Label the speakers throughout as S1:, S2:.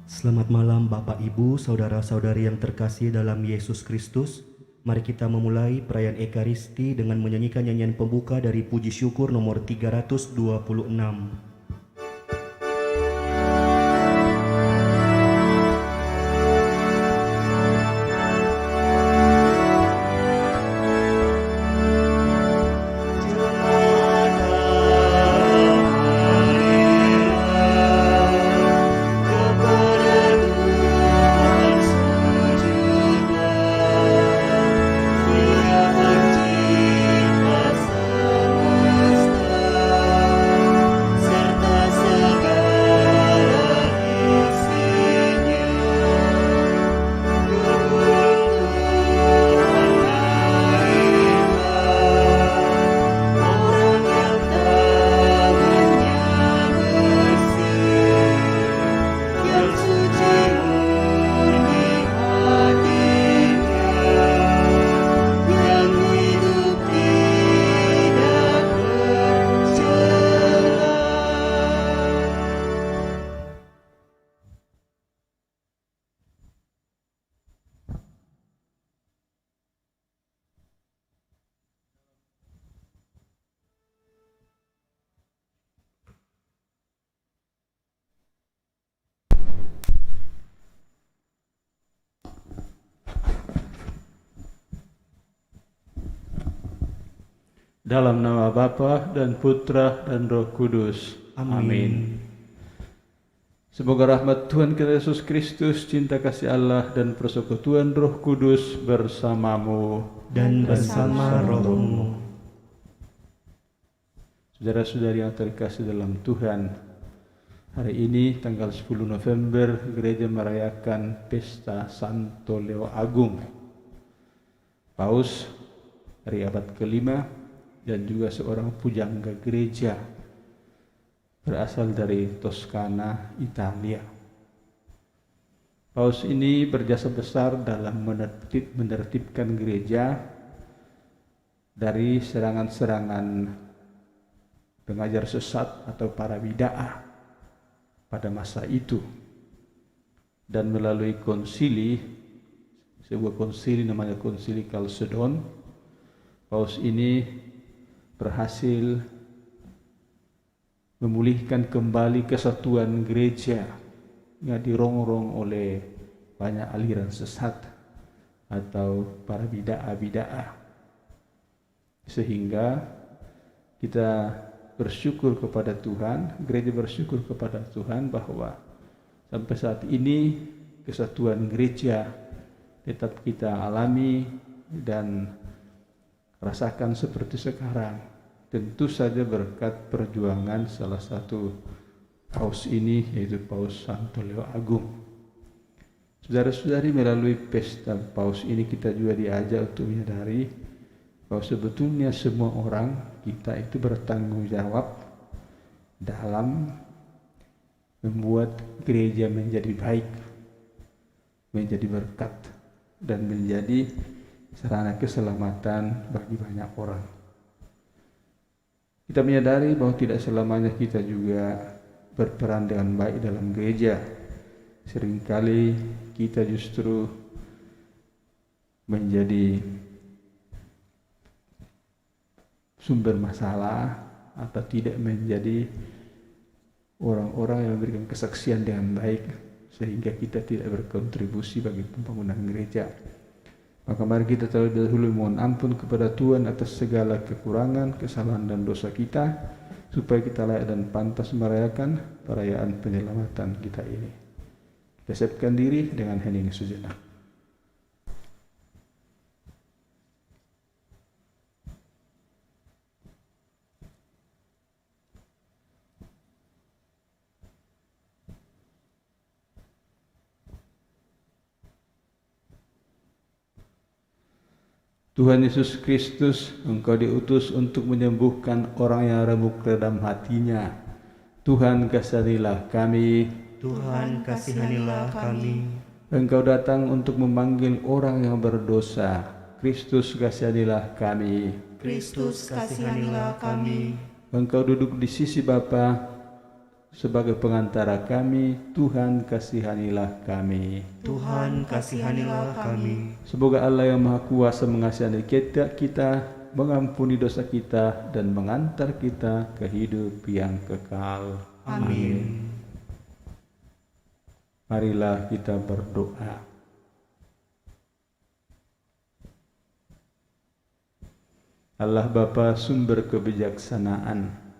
S1: Selamat malam Bapak Ibu, saudara-saudari yang terkasih dalam Yesus Kristus. Mari kita memulai perayaan Ekaristi dengan menyanyikan nyanyian pembuka dari Puji Syukur nomor 326.
S2: Dalam nama Bapa dan Putra dan Roh Kudus. Amin. Semoga rahmat Tuhan kita Yesus Kristus, cinta kasih Allah dan persekutuan Roh Kudus bersamamu
S1: Dan bersama rohmu.
S2: Saudara-saudari yang terkasih dalam Tuhan, hari ini tanggal 10 November gereja merayakan pesta Santo Leo Agung, Paus dari abad ke-5 dan juga seorang pujangga gereja berasal dari Toskana, Italia. Paus ini berjasa besar dalam menertibkan gereja dari serangan-serangan pengajar sesat atau para bid'ah pada masa itu. Dan melalui konsili, sebuah konsili namanya Konsili Chalcedon, Paus ini berhasil memulihkan kembali kesatuan gereja yang dirongrong oleh banyak aliran sesat atau para bid'ah, sehingga kita bersyukur kepada Tuhan, gereja bersyukur kepada Tuhan bahwa sampai saat ini kesatuan gereja tetap kita alami dan rasakan seperti sekarang, tentu saja berkat perjuangan salah satu paus ini, yaitu Paus Santo Leo Agung. Saudara-saudari, melalui pesta paus ini kita juga diajak untuk menyadari bahwa sebetulnya semua orang kita itu bertanggung jawab dalam membuat gereja menjadi baik, menjadi berkat, dan menjadi sarana keselamatan bagi banyak orang. Kita menyadari bahwa tidak selamanya kita juga berperan dengan baik dalam gereja. Seringkali kita justru menjadi sumber masalah atau tidak menjadi orang-orang yang memberikan kesaksian dengan baik, sehingga kita tidak berkontribusi bagi pembangunan gereja. Maka mari kita terlebih dahulu mohon ampun kepada Tuhan atas segala kekurangan, kesalahan dan dosa kita, supaya kita layak dan pantas merayakan perayaan penyelamatan kita ini. Kita siapkan diri dengan hening sejenak. Tuhan Yesus Kristus, Engkau diutus untuk menyembuhkan orang yang remuk dalam hatinya. Tuhan, kasihanilah kami.
S1: Tuhan, kasihanilah kami.
S2: Engkau datang untuk memanggil orang yang berdosa. Kristus, kasihanilah kami.
S1: Kristus, kasihanilah kami.
S2: Engkau duduk di sisi Bapa, Sebagai pengantara kami, Tuhan kasihanilah kami.
S1: Tuhan kasihanilah kami.
S2: Semoga Allah yang Maha Kuasa mengasihi kita, mengampuni dosa kita, dan mengantar kita ke hidup yang kekal.
S1: Amin.
S2: Marilah kita berdoa. Allah Bapa sumber kebijaksanaan,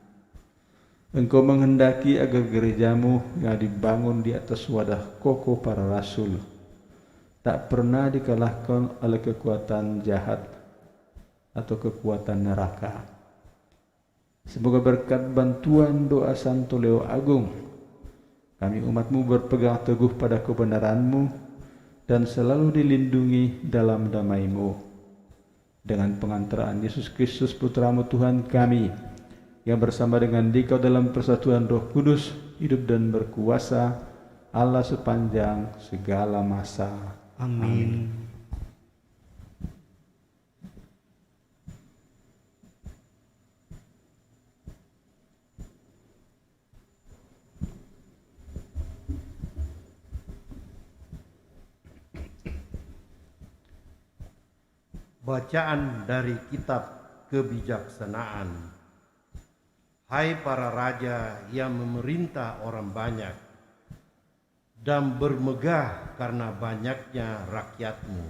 S2: Engkau menghendaki agar gerejamu yang dibangun di atas wadah kokoh para rasul tak pernah dikalahkan oleh kekuatan jahat atau kekuatan neraka. Semoga berkat bantuan doa Santo Leo Agung, kami umatmu berpegang teguh pada kebenaranmu dan selalu dilindungi dalam damai-Mu. Dengan pengantaraan Yesus Kristus Putramu Tuhan kami, yang bersama dengan Dikau dalam persatuan Roh Kudus, hidup dan berkuasa Allah sepanjang segala masa.
S1: Amin.
S3: Bacaan dari Kitab Kebijaksanaan. Hai para raja yang memerintah orang banyak dan bermegah karena banyaknya rakyatmu,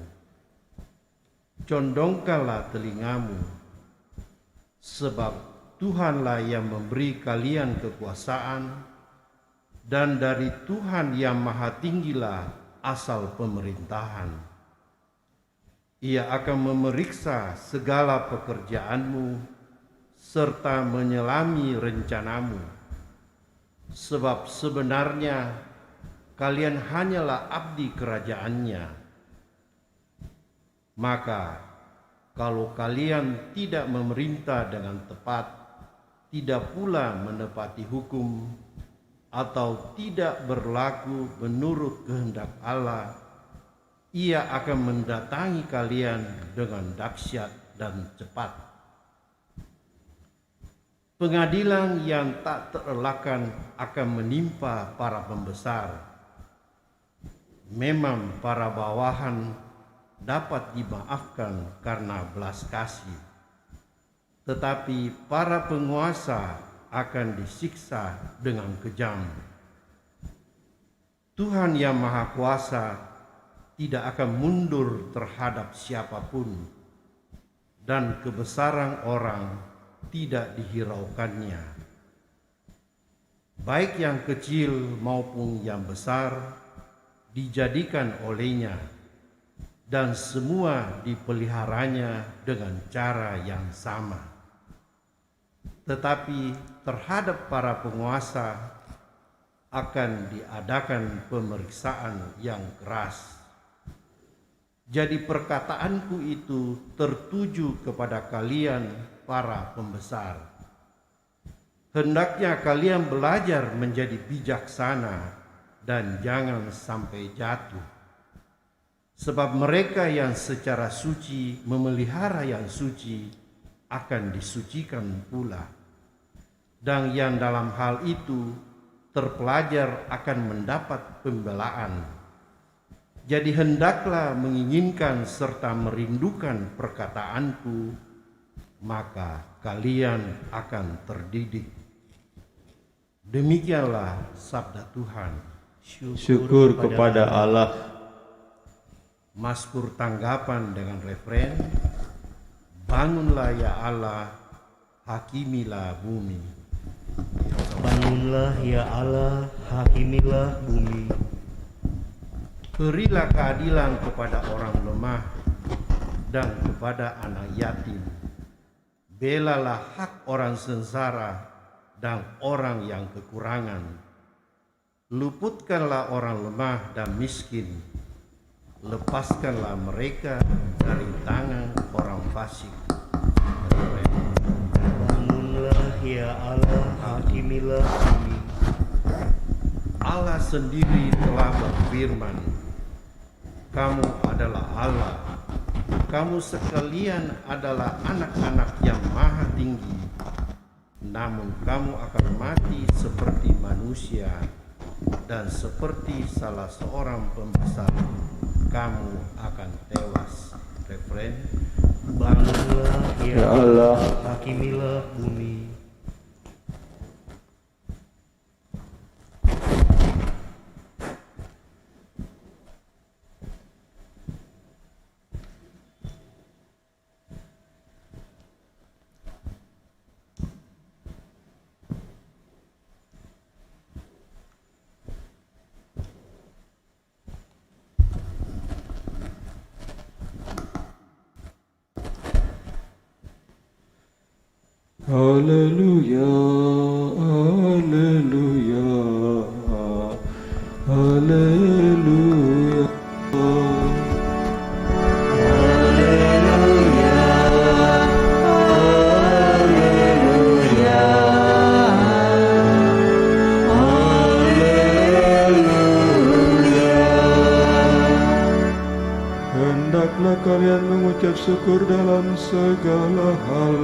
S3: condongkanlah telingamu, sebab Tuhanlah yang memberi kalian kekuasaan, dan dari Tuhan yang Maha Tinggilah asal pemerintahan. Ia akan memeriksa segala pekerjaanmu serta menyelami rencanamu, sebab sebenarnya kalian hanyalah abdi kerajaannya. Maka kalau kalian tidak memerintah dengan tepat, tidak pula menepati hukum, atau tidak berlaku menurut kehendak Allah, Ia akan mendatangi kalian dengan dahsyat dan cepat. Pengadilan yang tak terelakkan akan menimpa para pembesar. Memang para bawahan dapat dimaafkan karena belas kasih, tetapi para penguasa akan disiksa dengan kejam. Tuhan yang Maha Kuasa tidak akan mundur terhadap siapapun, dan kebesaran orang tidak dihiraukannya. Baik yang kecil maupun yang besar dijadikan olehnya, dan semua dipeliharanya dengan cara yang sama. Tetapi terhadap para penguasa akan diadakan pemeriksaan yang keras. Jadi perkataanku itu tertuju kepada kalian para pembesar. Hendaknya kalian belajar menjadi bijaksana dan jangan sampai jatuh. Sebab mereka yang secara suci memelihara yang suci akan disucikan pula. Dan yang dalam hal itu terpelajar akan mendapat pembelaan. Jadi hendaklah menginginkan serta merindukan perkataanku, maka kalian akan terdidik. Demikianlah sabda Tuhan.
S2: Syukur kepada Allah.
S3: Mazmur tanggapan dengan refren, bangunlah ya Allah, hakimilah bumi.
S1: Bangunlah ya Allah, hakimilah bumi.
S3: Berilah keadilan kepada orang lemah dan kepada anak yatim. Belalah hak orang sengsara dan orang yang kekurangan. Luputkanlah orang lemah dan miskin. Lepaskanlah mereka dari tangan orang fasik.
S1: Bangunlah ya Allah, hakimilah bumi.
S3: Allah sendiri telah berfirman, kamu adalah Allah, kamu sekalian adalah anak-anak yang maha tinggi. namun kamu akan mati seperti manusia, dan seperti salah seorang pembesar kamu akan tewas. Referen.
S1: Bangunlah
S2: Ya Allah,
S1: hakimilah bumi.
S2: haleluya, haleluya, haleluya. Hendaklah kalian mengucap syukur dalam segala hal,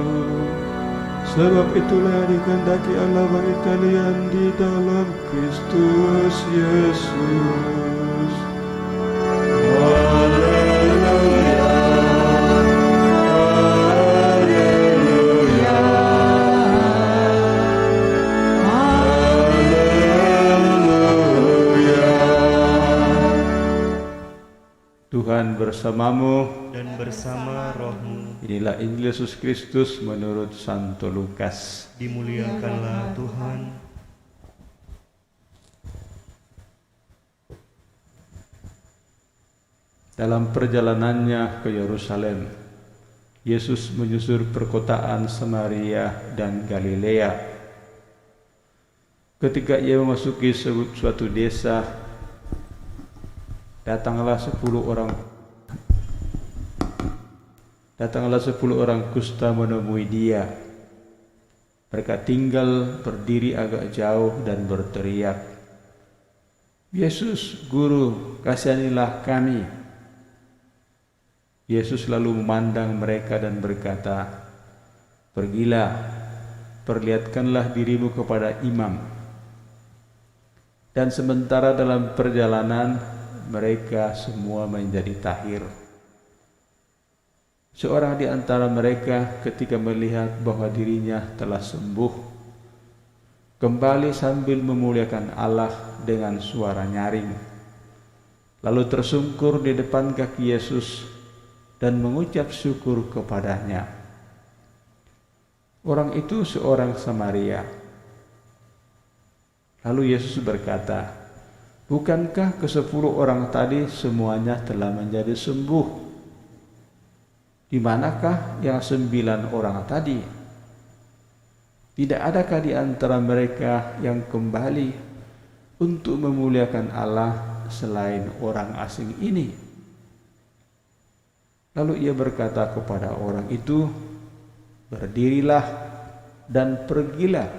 S2: sebab itulah yang dikehendaki Allah bagi kalian di dalam Kristus Yesus. Haleluya, haleluya, haleluya. Tuhan bersamamu.
S1: Dan bersama rohmu.
S2: Inilah Injil Yesus Kristus menurut Santo Lukas.
S1: Dimuliakanlah Tuhan.
S2: Dalam perjalanannya ke Yerusalem, Yesus menyusur perkotaan Samaria dan Galilea. Ketika ia memasuki suatu desa, Datanglah 10 orang kusta menemui dia. Mereka tinggal berdiri agak jauh dan berteriak, "Yesus, Guru, kasihanilah kami." Yesus lalu memandang mereka dan berkata, "Pergilah, perlihatkanlah dirimu kepada imam." Dan sementara dalam perjalanan, mereka semua menjadi tahir. Seorang di antara mereka ketika melihat bahwa dirinya telah sembuh, kembali sambil memuliakan Allah dengan suara nyaring, lalu tersungkur di depan kaki Yesus dan mengucap syukur kepadanya. Orang itu seorang Samaria. Lalu Yesus berkata, "Bukankah ke-10 orang tadi semuanya telah menjadi sembuh? Di manakah yang 9 orang tadi? Tidak adakah di antara mereka yang kembali untuk memuliakan Allah selain orang asing ini?" Lalu ia berkata kepada orang itu, "Berdirilah dan pergilah.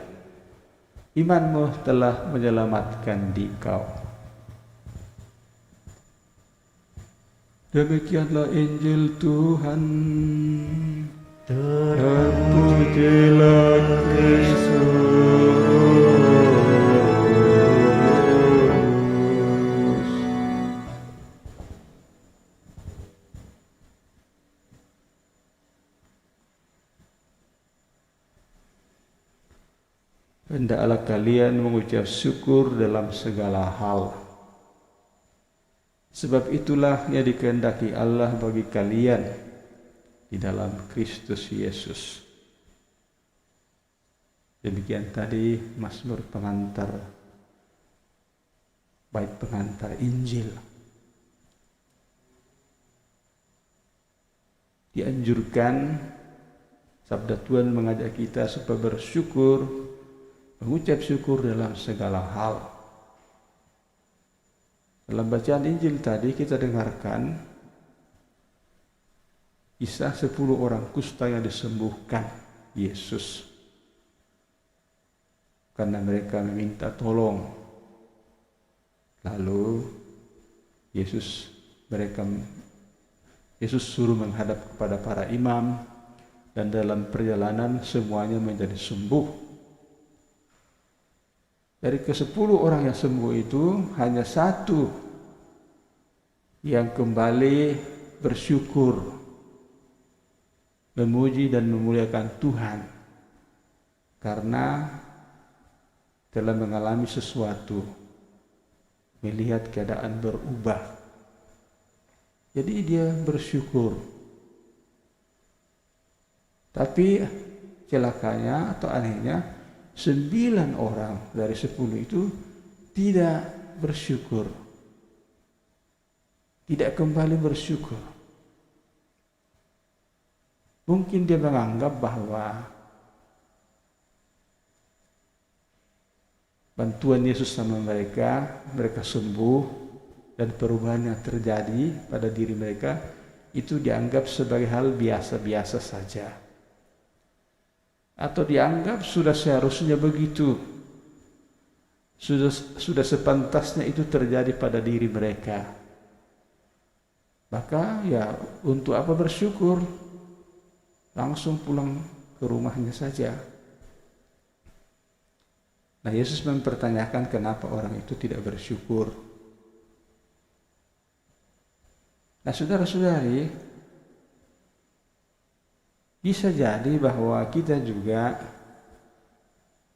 S2: Imanmu telah menyelamatkan dikau." Demikianlah Injil Tuhan. Terpujilah Kristus. Hendaklah kalian mengucap syukur dalam segala hal, sebab itulah yang dikehendaki Allah bagi kalian di dalam Kristus Yesus. Demikian tadi Mazmur pengantar, bait pengantar Injil. Dianjurkan, sabda Tuhan mengajak kita supaya bersyukur, mengucap syukur dalam segala hal. Dalam bacaan Injil tadi kita dengarkan kisah 10 orang kusta yang disembuhkan Yesus karena mereka meminta tolong. Lalu Yesus suruh menghadap kepada para imam, dan dalam perjalanan semuanya menjadi sembuh. Dari ke-10 orang yang sembuh itu hanya satu yang kembali bersyukur, memuji dan memuliakan Tuhan karena telah mengalami sesuatu, melihat keadaan berubah. Jadi dia bersyukur. Tapi celakanya atau anehnya, 9 orang dari 10 itu tidak bersyukur, tidak kembali bersyukur. Mungkin dia menganggap bahwa bantuan Yesus sama mereka sembuh dan perubahan yang terjadi pada diri mereka itu dianggap sebagai hal biasa-biasa saja. Atau dianggap sudah seharusnya begitu, sudah sepantasnya itu terjadi pada diri mereka. Maka ya untuk apa bersyukur, langsung pulang ke rumahnya saja. Nah, Yesus mempertanyakan kenapa orang itu tidak bersyukur. Nah, saudara-saudari, bisa jadi bahwa kita juga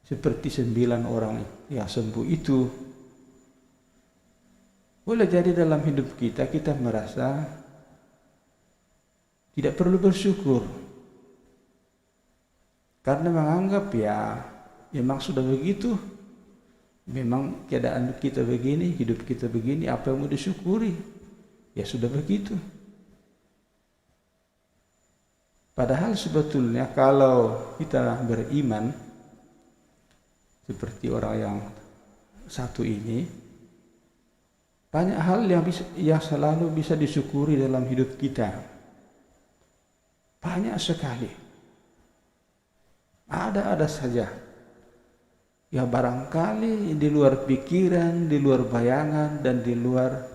S2: seperti 9 orang yang sembuh itu. Boleh jadi dalam hidup kita merasa tidak perlu bersyukur. Karena menganggap ya memang sudah begitu. Memang keadaan kita begini, hidup kita begini, apa yang mau disyukuri? Ya sudah begitu. Padahal sebetulnya kalau kita beriman seperti orang yang satu ini, banyak hal yang selalu bisa disyukuri dalam hidup kita. Banyak sekali. Ada saja. Ya barangkali di luar pikiran, di luar bayangan, dan di luar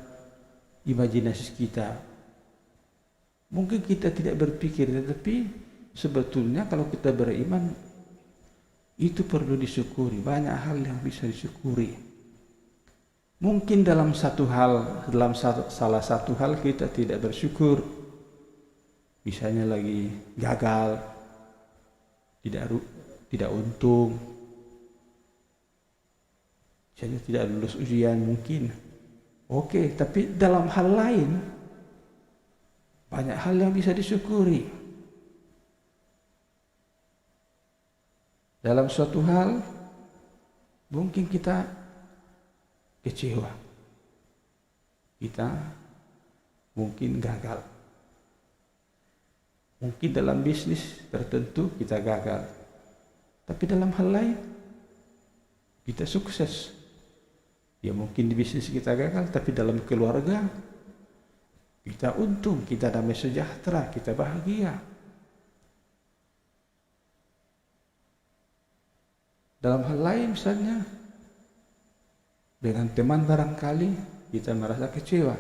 S2: imajinasi kita. Mungkin kita tidak berpikir, tetapi sebetulnya kalau kita beriman itu perlu disyukuri. Banyak hal yang bisa disyukuri. Mungkin dalam salah satu hal kita tidak bersyukur. Misalnya lagi gagal, tidak untung, misalnya tidak lulus ujian mungkin. Oke, tapi dalam hal lain banyak hal yang bisa disyukuri. Dalam suatu hal mungkin kita kecewa, kita mungkin gagal, mungkin dalam bisnis tertentu kita gagal, tapi dalam hal lain kita sukses. Ya mungkin di bisnis kita gagal, tapi dalam keluarga kita untung, kita damai sejahtera, kita bahagia. Dalam hal lain misalnya, dengan teman barangkali kita merasa kecewa.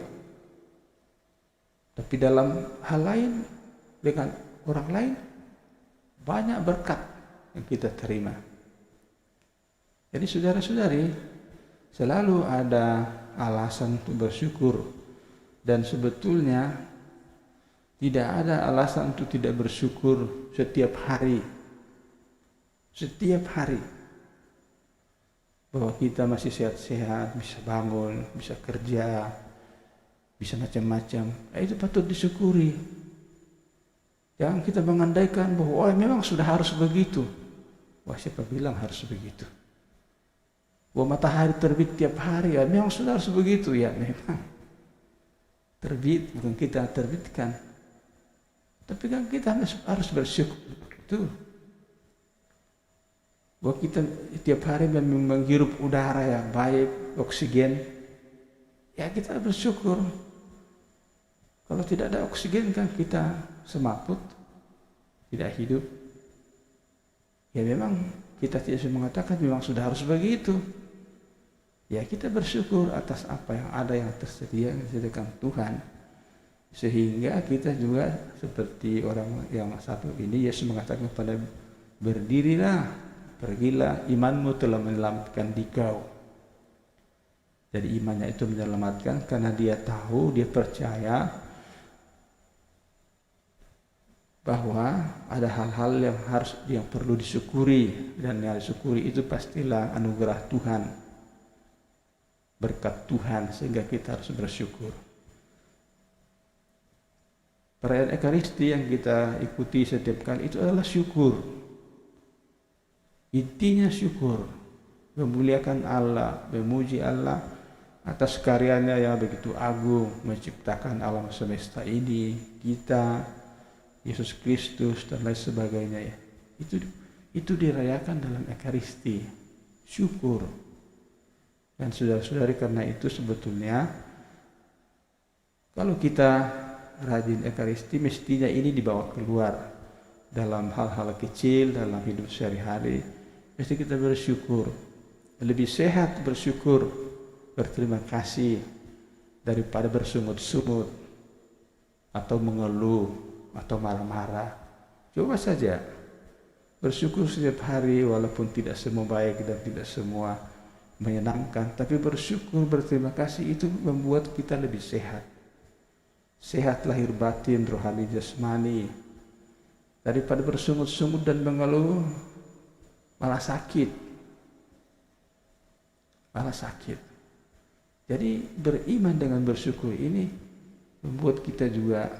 S2: Tapi dalam hal lain, dengan orang lain, banyak berkat yang kita terima. Jadi saudara-saudari, selalu ada alasan untuk bersyukur. Dan sebetulnya tidak ada alasan untuk tidak bersyukur setiap hari. Setiap hari. Bahwa kita masih sehat-sehat, bisa bangun, bisa kerja, bisa macam-macam. Itu patut disyukuri. Jangan kita mengandaikan bahwa memang sudah harus begitu. Wah, siapa bilang harus begitu? Bahwa matahari terbit tiap hari, ya memang sudah harus begitu. Ya memang terbit, bukan kita terbitkan. Tapi kan kita harus bersyukur itu. Bahwa kita tiap hari menghirup udara yang baik, oksigen. Ya kita bersyukur. Kalau tidak ada oksigen kan kita semaput, tidak hidup. Ya memang kita tidak bisa mengatakan memang sudah harus begitu. Ya kita bersyukur atas apa yang ada yang tersedia yang disediakan Tuhan. Sehingga kita juga seperti orang yang satu ini, Yesus mengatakan kepada berdirilah, pergilah, imanmu telah menyelamatkan dikau. Jadi imannya itu menyelamatkan karena dia tahu, dia percaya bahwa ada hal-hal yang perlu disyukuri, dan yang disyukuri itu pastilah anugerah Tuhan, berkat Tuhan, sehingga kita harus bersyukur. Perayaan Ekaristi yang kita ikuti setiap kali itu adalah syukur. Intinya syukur, memuliakan Allah, memuji Allah atas karyanya yang begitu agung, menciptakan alam semesta ini, kita, Yesus Kristus dan lain sebagainya ya. Itu dirayakan dalam Ekaristi, syukur. Dan saudara-saudari, karena itu sebetulnya kalau kita rajin Ekaristi, mestinya ini dibawa keluar dalam hal-hal kecil dalam hidup sehari-hari. Mesti kita bersyukur. Lebih sehat bersyukur, berterima kasih, daripada bersungut-sungut atau mengeluh atau marah-marah. Coba saja bersyukur setiap hari, walaupun tidak semua baik dan tidak semua menyenangkan, tapi bersyukur, berterima kasih itu membuat kita lebih sehat. Sehat lahir batin, rohani, jasmani. Daripada bersungut-sungut dan mengeluh, malah sakit. Malah sakit. Jadi beriman dengan bersyukur ini membuat kita juga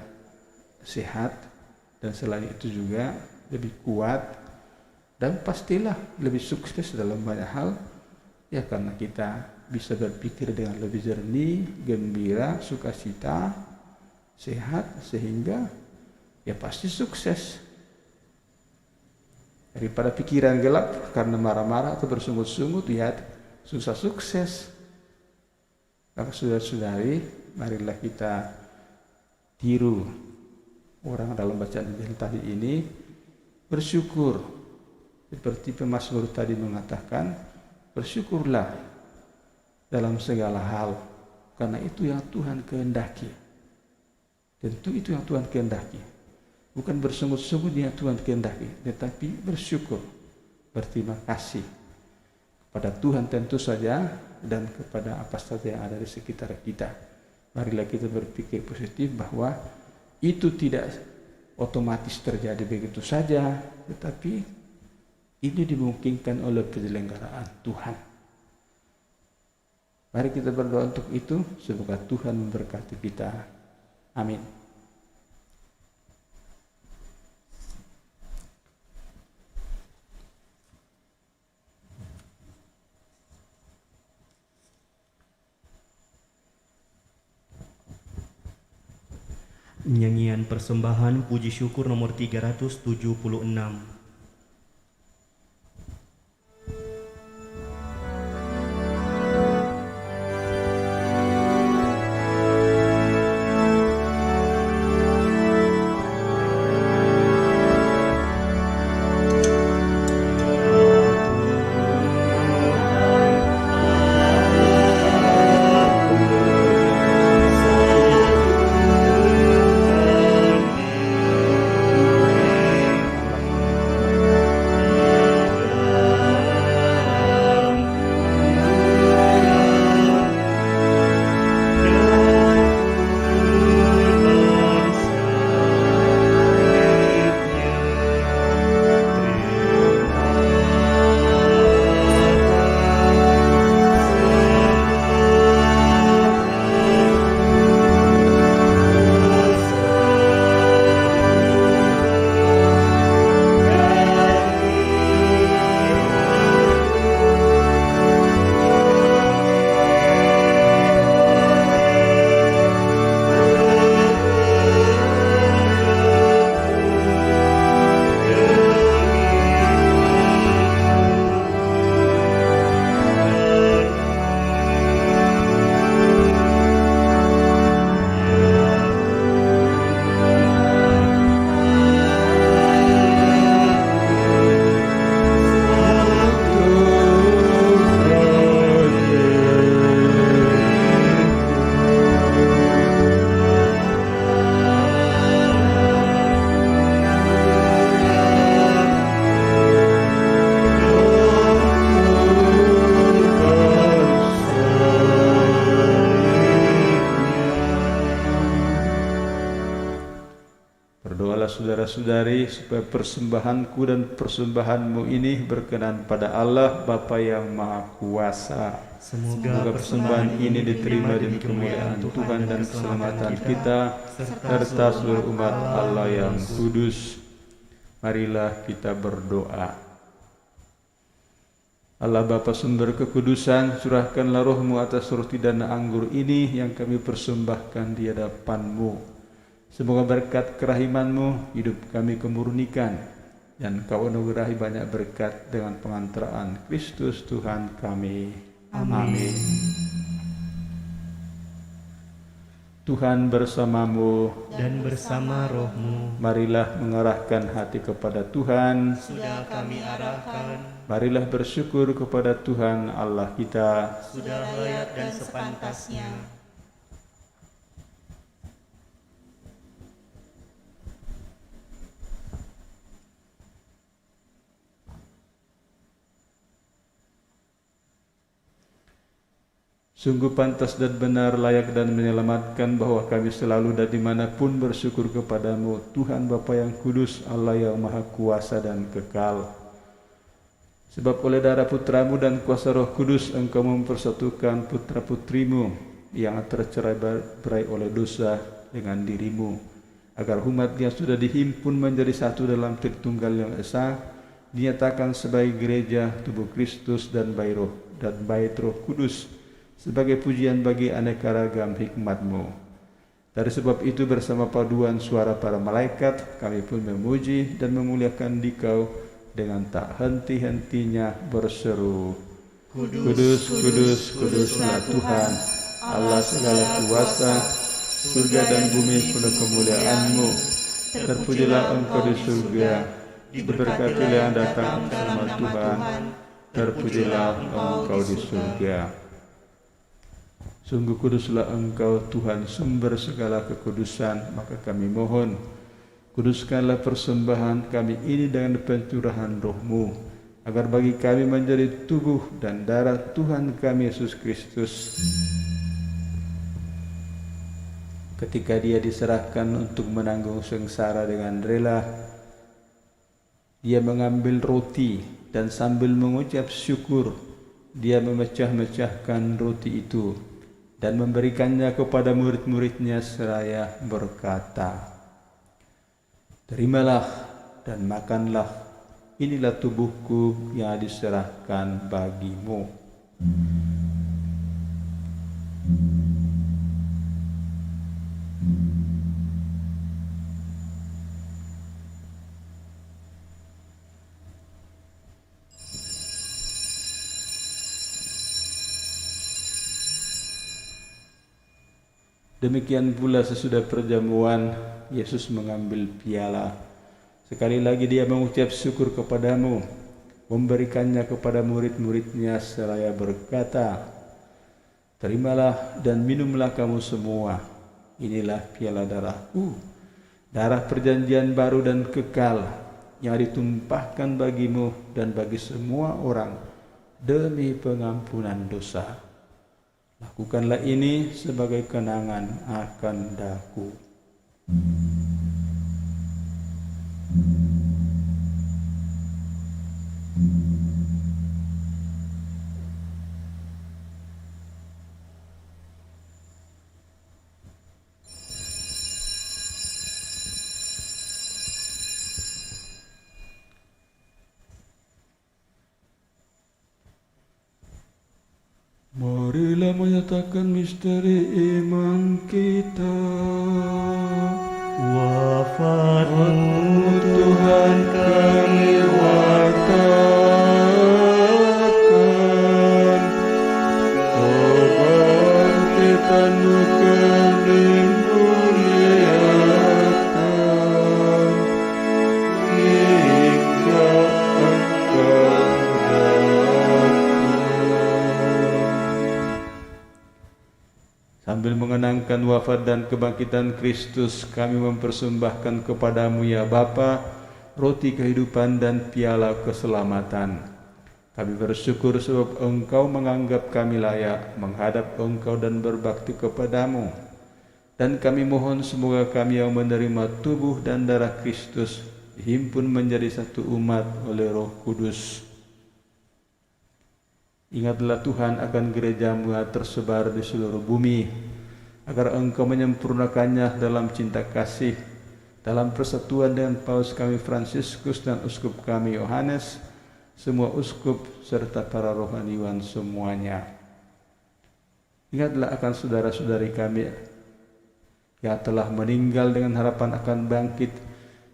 S2: sehat, dan selain itu juga lebih kuat, dan pastilah lebih sukses dalam banyak hal ya, karena kita bisa berpikir dengan lebih jernih, gembira, sukacita, sehat, sehingga ya pasti sukses. Daripada pikiran gelap karena marah-marah atau bersungut-sungut, ya susah sukses. Maka saudara-saudari, marilah kita tiru orang dalam bacaan Injil tadi ini, bersyukur. Seperti pemazmur tadi mengatakan, bersyukurlah dalam segala hal, karena itu yang Tuhan kehendaki. Tentu itu yang Tuhan kehendaki. Bukan bersungut-sungut yang Tuhan kehendaki, tetapi bersyukur, berterima kasih kepada Tuhan tentu saja, dan kepada apa saja yang ada di sekitar kita. Marilah kita berpikir positif bahwa itu tidak otomatis terjadi begitu saja, tetapi ini dimungkinkan oleh penyelenggaraan Tuhan. Mari kita berdoa untuk itu, semoga Tuhan memberkati kita. Amin.
S1: Nyanyian persembahan puji syukur nomor 376.
S2: Berdoalah saudara-saudari supaya persembahanku dan persembahanmu ini berkenan pada Allah Bapa yang Maha Kuasa. Semoga persembahan ini diterima demi kemuliaan Tuhan dan keselamatan kita serta seluruh umat Allah yang kudus. Marilah kita berdoa. Allah Bapa sumber kekudusan, curahkanlah rohmu atas roti dan anggur ini yang kami persembahkan di hadapan-Mu. Semoga berkat kerahiman-Mu hidup kami kemurnikan, dan Kau anugerahi banyak berkat dengan pengantaraan Kristus Tuhan kami. Amin. Tuhan bersamamu
S1: dan bersama rohmu.
S2: Marilah mengarahkan hati kepada Tuhan.
S1: Sudah kami arahkan.
S2: Marilah bersyukur kepada Tuhan Allah kita.
S1: Sudah layak dan sepantasnya.
S2: Sungguh pantas dan benar, layak dan menyelamatkan bahwa kami selalu dan dimanapun bersyukur kepadamu, Tuhan Bapa yang kudus, Allah yang Maha Kuasa dan kekal. Sebab oleh darah putramu dan kuasa Roh Kudus Engkau mempersatukan putra-putrimu yang tercerai-berai oleh dosa dengan dirimu, agar umat yang sudah dihimpun menjadi satu dalam Tritunggal yang esa dinyatakan sebagai gereja tubuh Kristus dan bait Roh Kudus sebagai pujian bagi aneka ragam hikmat-Mu. Dari sebab itu bersama paduan suara para malaikat kami pun memuji dan memuliakan Dikau dengan tak henti-hentinya berseru, Kudus, kudus, kuduslah Tuhan, Allah segala kuasa, surga dan bumi penuh kemuliaan-Mu. Terpujilah Engkau di surga, diberkatilah yang datang bersama Tuhan, terpujilah Engkau di surga. Sungguh kuduslah Engkau Tuhan, sumber segala kekudusan, maka kami mohon, kuduskanlah persembahan kami ini dengan pencurahan Roh-Mu, agar bagi kami menjadi tubuh dan darah Tuhan kami Yesus Kristus. Ketika Dia diserahkan untuk menanggung sengsara dengan rela, Dia mengambil roti dan sambil mengucap syukur, Dia memecah-mecahkan roti itu dan memberikannya kepada murid-muridnya seraya berkata, Terimalah dan makanlah, inilah tubuhku yang diserahkan bagimu. Demikian pula sesudah perjamuan, Yesus mengambil piala. Sekali lagi Dia mengucap syukur kepadamu, memberikannya kepada murid-muridnya seraya berkata, Terimalah dan minumlah kamu semua, inilah piala darahku, darah perjanjian baru dan kekal, yang ditumpahkan bagimu dan bagi semua orang demi pengampunan dosa. Lakukanlah ini sebagai kenangan akan daku. Marilah menyatakan misteri iman kita.
S1: Wafat-Mu
S2: Tuhan kami wartakan, kebangkitan-Mu kami muliakan, hingga Engkau datang. Sambil mengenangkan wafat dan kebangkitan Kristus, kami mempersembahkan kepadamu ya Bapa, roti kehidupan dan piala keselamatan. Kami bersyukur sebab Engkau menganggap kami layak menghadap Engkau dan berbakti kepadamu. Dan kami mohon semoga kami yang menerima tubuh dan darah Kristus dihimpun menjadi satu umat oleh Roh Kudus. Ingatlah Tuhan akan gereja-Mu yang tersebar di seluruh bumi, agar Engkau menyempurnakannya dalam cinta kasih, dalam persatuan dengan Paus kami Fransiskus dan Uskup kami Yohanes, semua uskup serta para rohaniwan semuanya. Ingatlah akan saudara-saudari kami yang telah meninggal dengan harapan akan bangkit,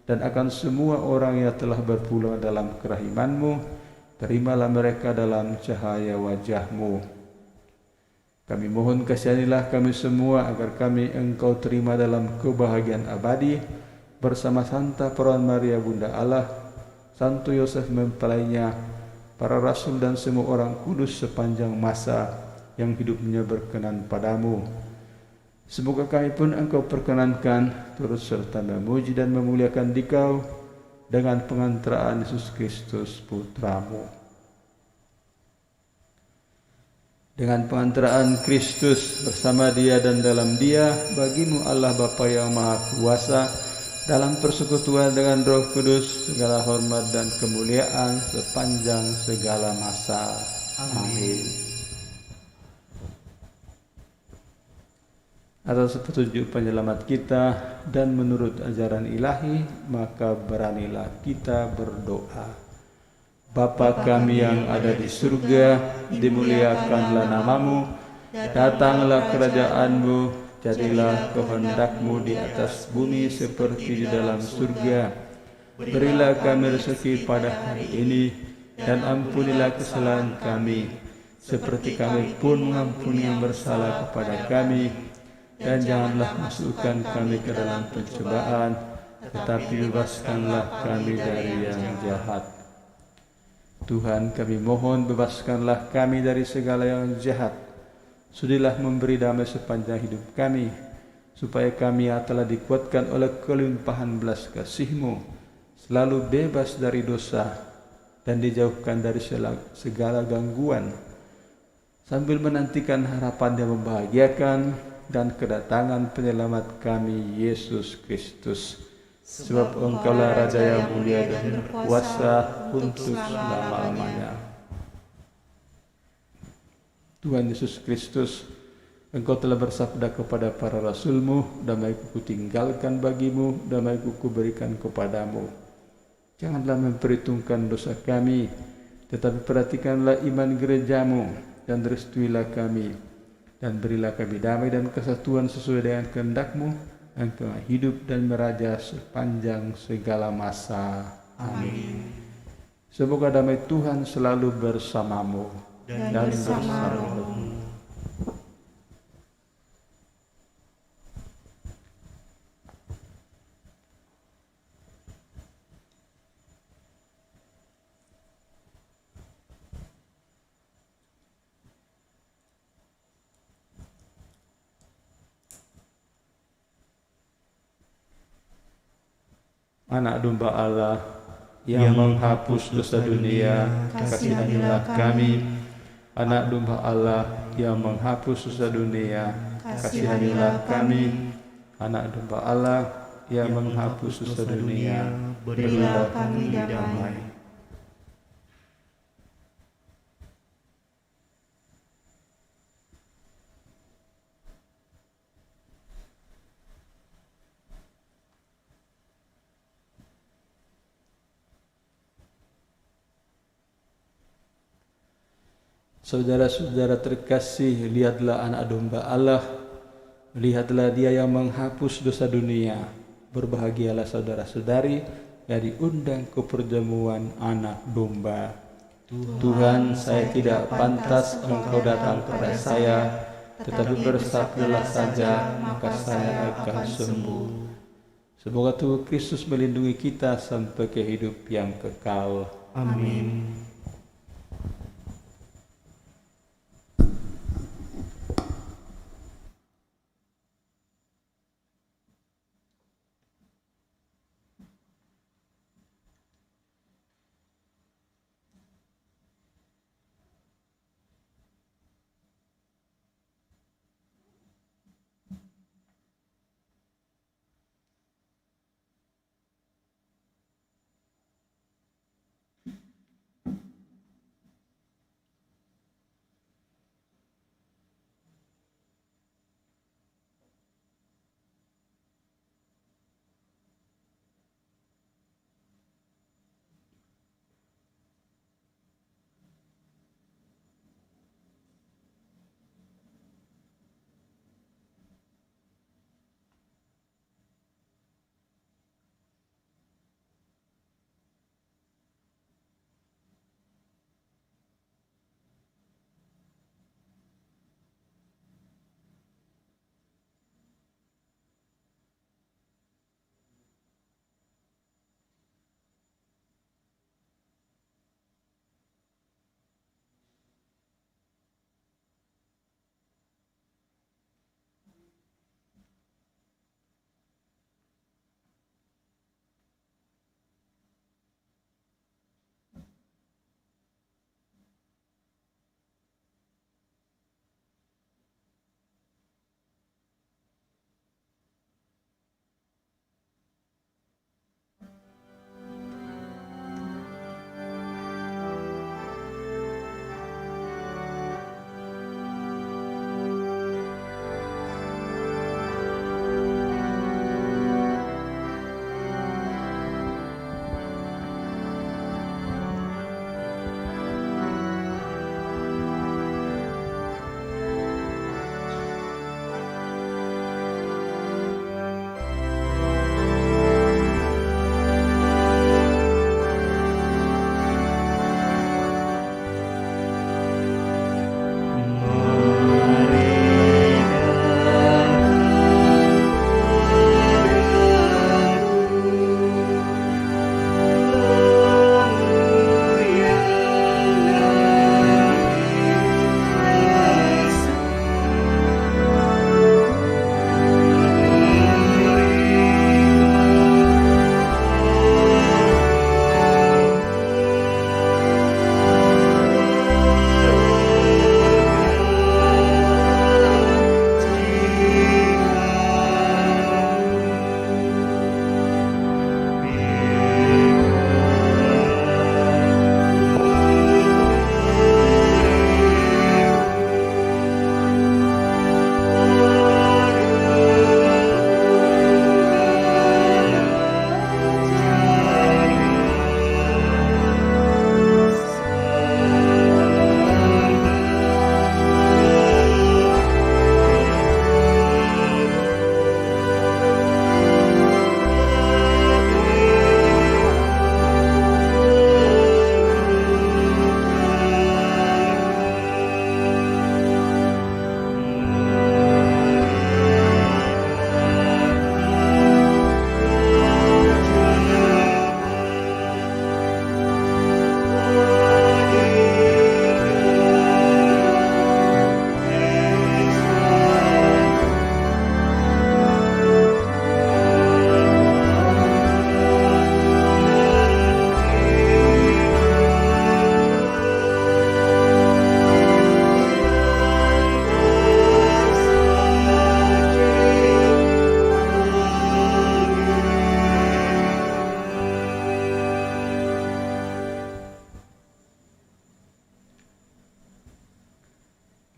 S2: dan akan semua orang yang telah berpulang dalam kerahiman-Mu. Terimalah mereka dalam cahaya wajah-Mu. Kami mohon kasihanilah kami semua agar kami Engkau terima dalam kebahagiaan abadi bersama Santa Perawan Maria Bunda Allah, Santo Yosef mempelainya, para rasul dan semua orang kudus sepanjang masa yang hidupnya berkenan padamu. Semoga kami pun Engkau perkenankan turut serta memuji dan memuliakan Dikau dengan pengantaraan Yesus Kristus Putra-Mu. Dengan pengantaraan Kristus bersama Dia dan dalam Dia, bagi-Mu Allah Bapa yang Maha Kuasa, dalam persekutuan dengan Roh Kudus, segala hormat dan kemuliaan sepanjang segala masa. Amin. Atas petunjuk penyelamat kita dan menurut ajaran ilahi, maka beranilah kita berdoa. Bapa kami yang ada di surga, dimuliakanlah nama-Mu, datanglah kerajaan-Mu, jadilah kehendak-Mu di atas bumi seperti di dalam surga. Berilah kami rezeki pada hari ini, dan ampunilah kesalahan kami, seperti kami pun mengampuni yang bersalah kepada kami. Dan janganlah masukkan kami ke dalam pencobaan, tetapi bebaskanlah kami dari yang jahat. Tuhan, kami mohon bebaskanlah kami dari segala yang jahat. Sudilah memberi damai sepanjang hidup kami, supaya kami yang telah dikuatkan oleh kelimpahan belas kasih-Mu selalu bebas dari dosa dan dijauhkan dari segala gangguan, sambil menantikan harapan yang membahagiakan dan kedatangan penyelamat kami, Yesus Kristus. Sebab Engkaulah Raja yang mulia dan berkuasa untuk selama-lamanya. Tuhan Yesus Kristus, Engkau telah bersabda kepada para rasul-Mu, damai-Ku kutinggalkan bagi-Mu, damai-Ku kuberikan kepadamu. Janganlah memperhitungkan dosa kami, tetapi perhatikanlah iman gereja-Mu, dan restuilah kami, dan berilah kami damai dan kesatuan sesuai dengan kehendak-Mu, Engkau hidup dan meraja sepanjang segala masa. Amin. Semoga damai Tuhan selalu bersamamu dan bersamamu. Anak domba Allah yang menghapus dosa dunia, kasihanilah kami. Anak domba Allah yang menghapus dosa dunia, kasihanilah kami. Anak domba Allah yang menghapus dosa dunia, berilah kami damai. Saudara-saudara terkasih, lihatlah anak domba Allah, lihatlah Dia yang menghapus dosa dunia. Berbahagialah saudara-saudari yang diundang ke perjamuan anak domba. Tuhan, saya tidak pantas Engkau datang kepada saya, tetapi bersabdalah saja, maka saya akan sembuh. Semoga Tuhan Kristus melindungi kita sampai ke hidup yang kekal. Amin.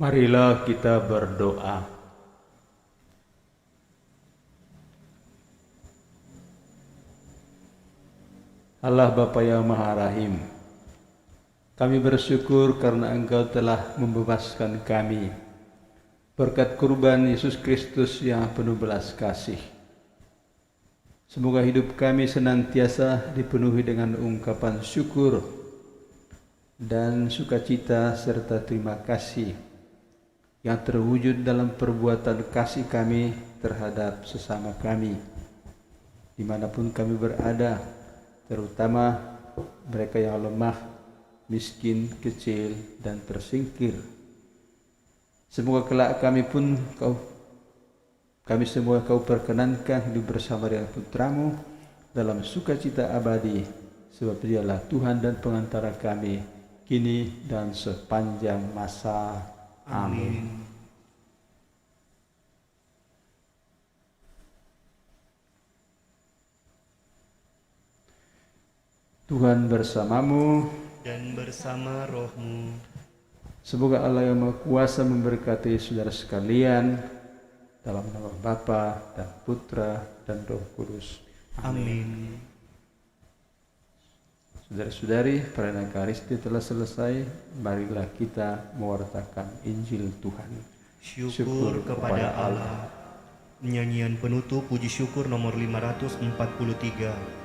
S2: Marilah kita berdoa. Allah Bapa yang Maha Rahim, kami bersyukur karena Engkau telah membebaskan kami berkat kurban Yesus Kristus yang penuh belas kasih. Semoga hidup kami senantiasa dipenuhi dengan ungkapan syukur dan sukacita serta terima kasih yang terwujud dalam perbuatan kasih kami terhadap sesama kami dimanapun kami berada, terutama mereka yang lemah, miskin, kecil, dan tersingkir. Semoga kelak kami semua Kau perkenankan hidup bersama dengan Putramu dalam sukacita abadi, sebab Dialah Tuhan dan pengantara kami, kini dan sepanjang masa. Amin. Tuhan bersamamu
S1: dan bersama rohmu.
S2: Semoga Allah yang Maha Kuasa memberkati saudara sekalian dalam nama Bapa dan Putra dan Roh Kudus.
S1: Amin.
S2: Saudara-saudari, perayaan Ekaristi telah selesai. Marilah kita mewartakan Injil Tuhan.
S1: Syukur kepada Allah. Nyanyian penutup puji syukur nomor 543.